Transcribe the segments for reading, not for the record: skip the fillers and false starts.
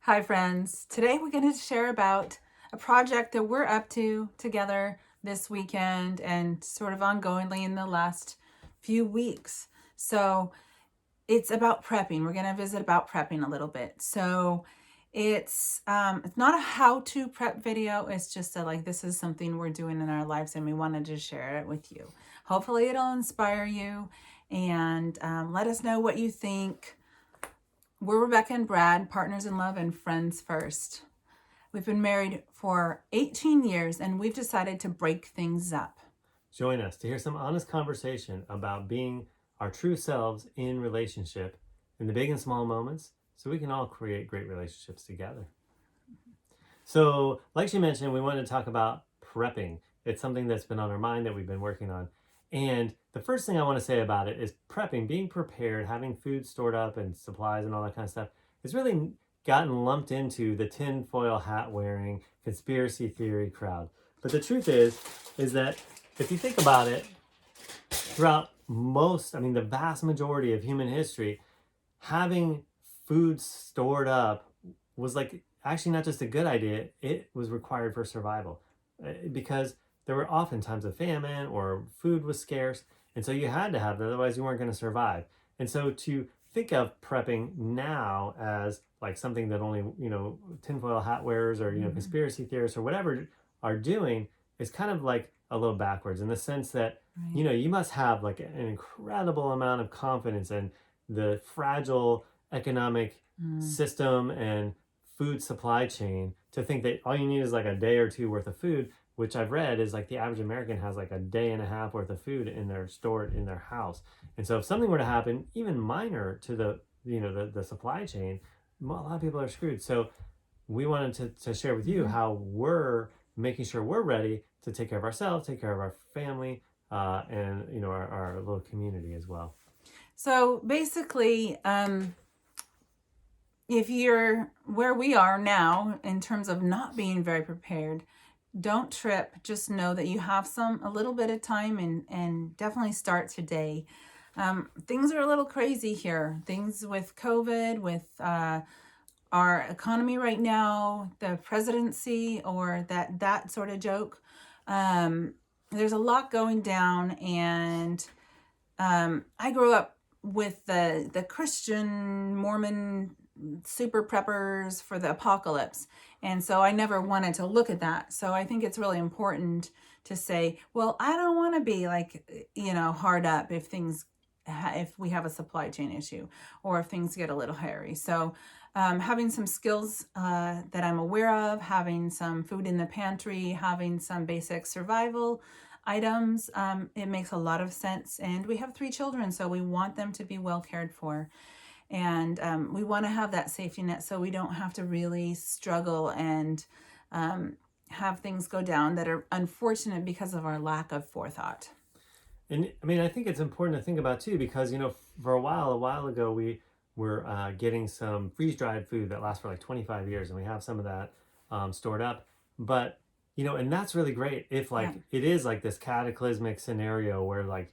Hi friends, today we're going to share about a project that we're up to together this weekend and sort of ongoingly in the last few weeks. So it's about prepping. We're going to visit about prepping a little bit. So it's not a how-to prep video. It's just this is something we're doing in our lives and we wanted to share it with you. Hopefully it'll inspire you and let us know what you think. We're Rebecca and Brad, partners in love and friends first. We've been married for 18 years and we've decided to break things up. Join us to hear some honest conversation about being our true selves in relationship in the big and small moments so we can all create great relationships together. So, like she mentioned, we wanted to talk about prepping. It's something that's been on our mind that we've been working on. And the first thing I want to say about it is prepping, being prepared, having food stored up and supplies and all that kind of stuff. It's really gotten lumped into the tinfoil hat wearing conspiracy theory crowd. But the truth is that if you think about it, throughout the vast majority of human history, having food stored up was actually not just a good idea, it was required for survival. Because there were often times of famine or food was scarce, and so you had to have it, otherwise you weren't going to survive. And so to think of prepping now as something that only, tinfoil hat wearers or, conspiracy theorists or whatever are doing is kind of like a little backwards in the sense that, you must have an incredible amount of confidence in the fragile economic system and food supply chain to think that all you need is a day or two worth of food, which I've read is the average American has a day and a half worth of food stored in their house. And so if something were to happen, even minor to the supply chain, a lot of people are screwed. So we wanted to share with you how we're making sure we're ready to take care of ourselves, take care of our family, and our little community as well. So basically, if you're where we are now in terms of not being very prepared, don't trip. Just know that you have a little bit of time and definitely start today. Things are a little crazy here. Things with COVID, with our economy right now, the presidency, or that sort of joke. There's a lot going down, and I grew up with the Christian Mormon super preppers for the apocalypse, and so I never wanted to look at that. So I think it's really important to say, well, I don't want to be hard up if we have a supply chain issue or if things get a little hairy. So having some skills that I'm aware of, having some food in the pantry, having some basic survival items, it makes a lot of sense. And we have 3 children, so we want them to be well cared for. And we want to have that safety net so we don't have to really struggle and have things go down that are unfortunate because of our lack of forethought. And I think it's important to think about too, because, for a while ago, we were getting some freeze-dried food that lasts for 25 years, and we have some of that stored up. But, and that's really great if it is this cataclysmic scenario where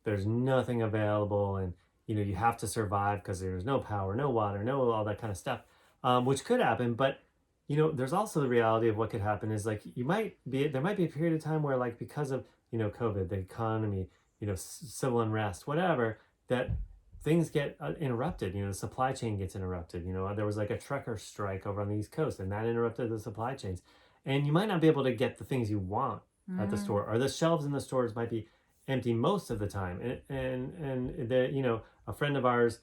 there's nothing available and, you have to survive because there's no power, no water, no all that kind of stuff, which could happen. But, there's also the reality of what could happen is there might be a period of time where because of, COVID, the economy, civil unrest, whatever, that things get interrupted. The supply chain gets interrupted. There was a trucker strike over on the East Coast, and that interrupted the supply chains. And you might not be able to get the things you want at the store, or the shelves in the stores might be empty most of the time. And the, a friend of ours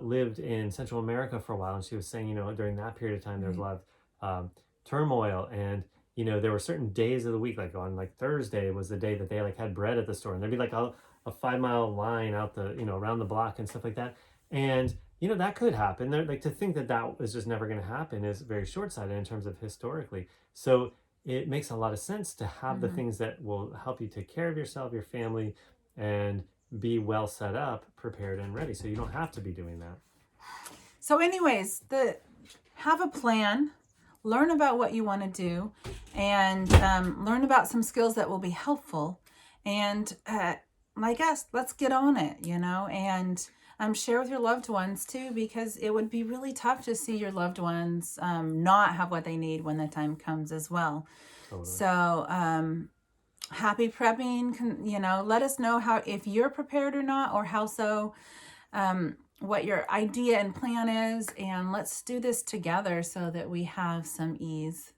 lived in Central America for a while, and she was saying, during that period of time, there was a lot of turmoil, and there were certain days of the week, on Thursday was the day that they had bread at the store, and there'd be a 5-mile line out the around the block and stuff like that. And that could happen. To think that is just never going to happen is very short-sighted in terms of historically. So it makes a lot of sense to have the things that will help you take care of yourself, your family, and be well set up, prepared, and ready, so you don't have to be doing that. So anyways, have a plan. Learn about what you want to do, and learn about some skills that will be helpful. And let's get on it, and share with your loved ones too, because it would be really tough to see your loved ones not have what they need when the time comes as well. Totally. So happy prepping. Let us know how, if you're prepared or not, or how so, what your idea and plan is, and let's do this together so that we have some ease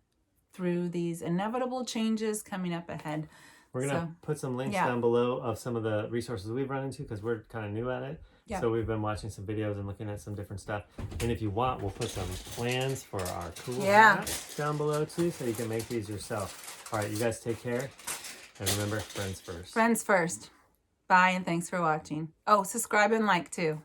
through these inevitable changes coming up ahead. We're going to put some links yeah. down below of some of the resources we've run into, because we're kind of new at it. Yeah. So we've been watching some videos and looking at some different stuff. And if you want, we'll put some plans for our cool hats down below too, so you can make these yourself. All right, you guys take care. And remember, friends first. Friends first. Bye, and thanks for watching. Oh, subscribe and like too.